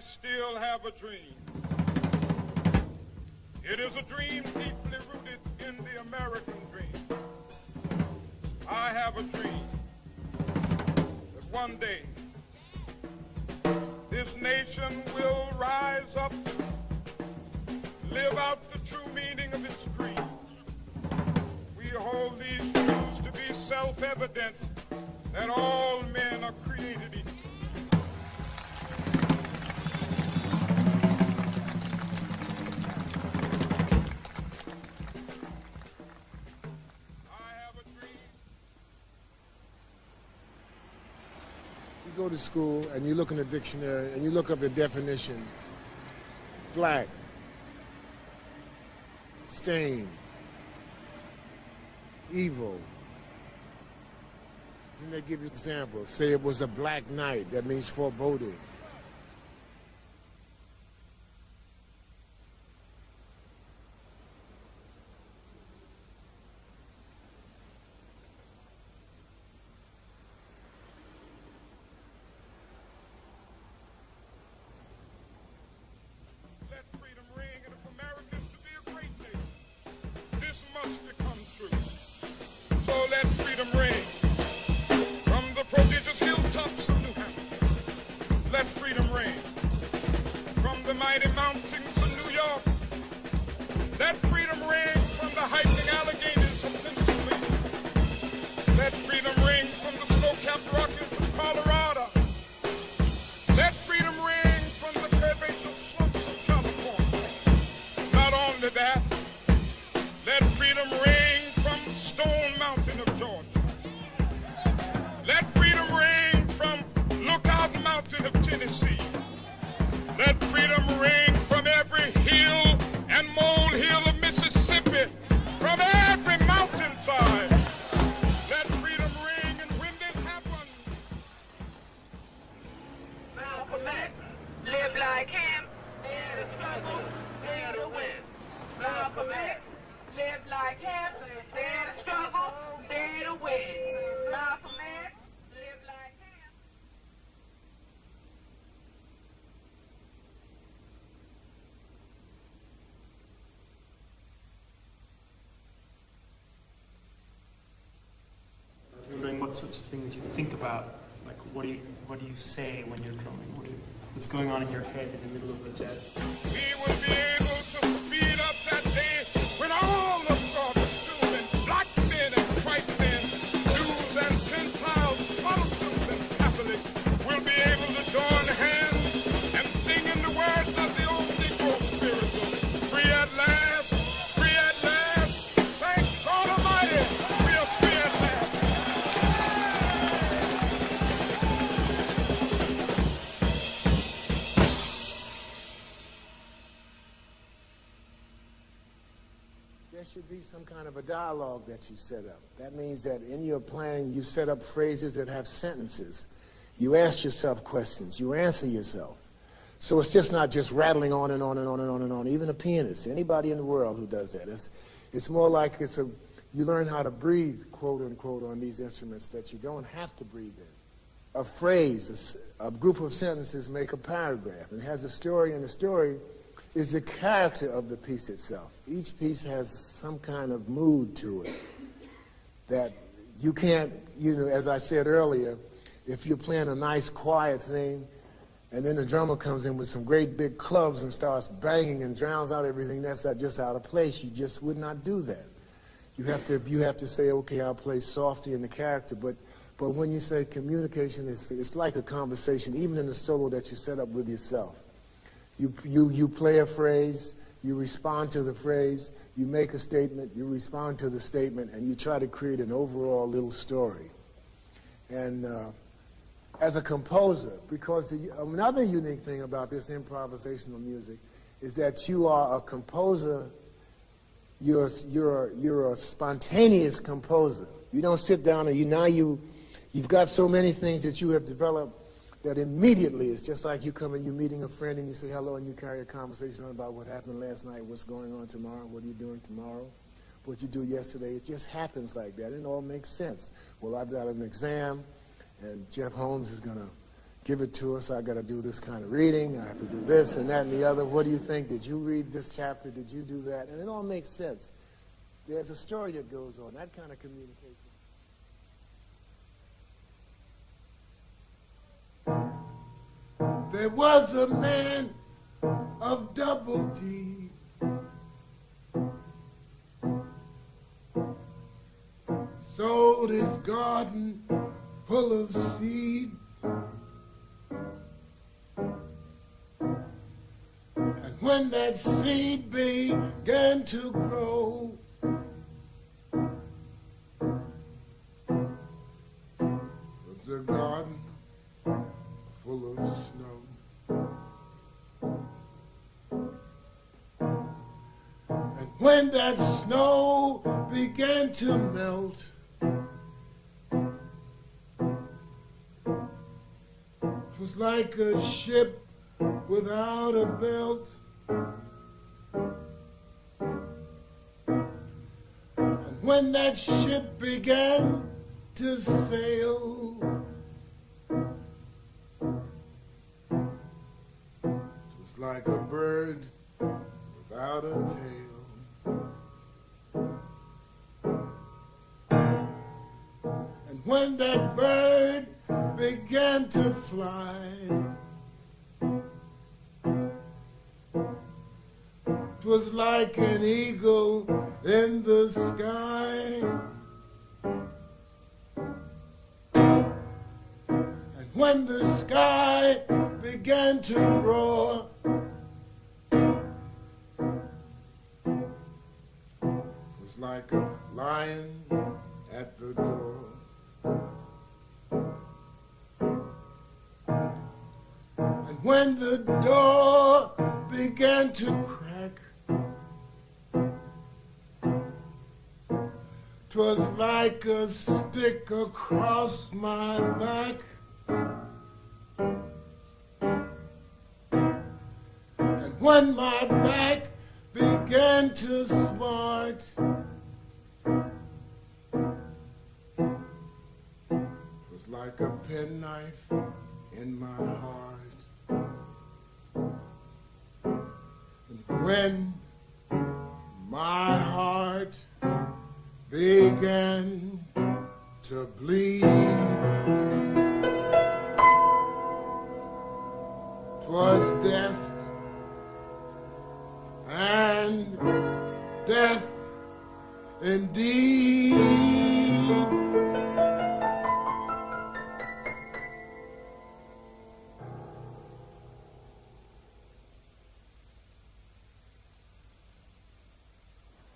still have a dream. It is a dream deeply rooted in the American dream. I have a dream that one day this nation will rise up, live out the true meaning of its creed. We hold these truths to be self-evident, that all men are created equal. You go to school and you look in the dictionary and you look up the definition: black, stain, evil. Then they give you examples. Say it was a black night. That means foreboding. Let freedom ring, and if America is to be a great nation, this must become true. So let freedom ring from the prodigious hilltops of New Hampshire. Let freedom ring from the mighty mountains of New York. Let freedom ring from the hiking Alleghenies of Pennsylvania. Let freedom ring from the snow-capped Rockies of Colorado. Let freedom ring from the curvaceous slopes of California. Not only that, let freedom ring from Stone Mountain of Georgia. Let freedom ring from Lookout Mountain of Tennessee. Let freedom ring from every hill and molehill of Mississippi, from every mountainside. Let freedom ring, and when this happens, Malcolm X, live like him, dare to struggle, dare to win. Malcolm X, live like him, dare to struggle, dare to win. Malcolm X, live like him. Wondering what sorts of things you think about, like what do you say when you're drumming? What's going on in your head in the middle of the jazz? we will be able to speed up that day when all of God's children, black men and white men, Jews and Gentiles, Protestants and Catholics, will be able to join hands and sing in the words of the old Negro spiritual. Free at last, free at last. Thank God Almighty, we are free at last. There should be some kind of a dialogue that you set up. That means that in your planning, you set up phrases that have sentences. You ask yourself questions. You answer yourself. So it's just not just rattling on and on and on and on and on. Even a pianist, anybody in the world who does that. It's more like you learn how to breathe, quote unquote, on these instruments that you don't have to breathe in. A phrase, a group of sentences make a paragraph and has a story, and the story is the character of the piece itself. Each piece has some kind of mood to it that you can't, as I said earlier, if you're playing a nice quiet thing and then the drummer comes in with some great big clubs and starts banging and drowns out everything, that's just out of place. You just would not do that. You have to say, okay, I'll play softy in the character, but when you say communication, it's like a conversation, even in the solo that you set up with yourself. You play a phrase, you respond to the phrase, you make a statement, you respond to the statement, and you try to create an overall little story. And as a composer, because another unique thing about this improvisational music is that you are a composer, you're a spontaneous composer. You don't sit down and you've got so many things that you have developed that immediately it's just like you come and you're meeting a friend and you say hello and you carry a conversation on about what happened last night, what's going on tomorrow, what are you doing tomorrow, what you do yesterday. It just happens like that. It all makes sense. Well, I've got an exam and Jeff Holmes is going to give it to us. I got to do this kind of reading. I have to do this and that and the other. What do you think? Did you read this chapter? Did you do that? And it all makes sense. There's a story that goes on, that kind of communication. There was a man of double D, sowed his garden full of seed, and when that seed began to grow, was a garden full of snow. And when that snow began to melt, it was like a ship without a belt. And when that ship began to sail, it was like a bird without a tail. And when that bird began to fly, it was like an eagle in the sky. And when the sky began to roar, it was like a lion at the door. And when the door began to crack, 'twas like a stick across my back. And when my back began to smart, it was like a penknife in my heart. And when my heart began to bleed, 'twas death, and death indeed.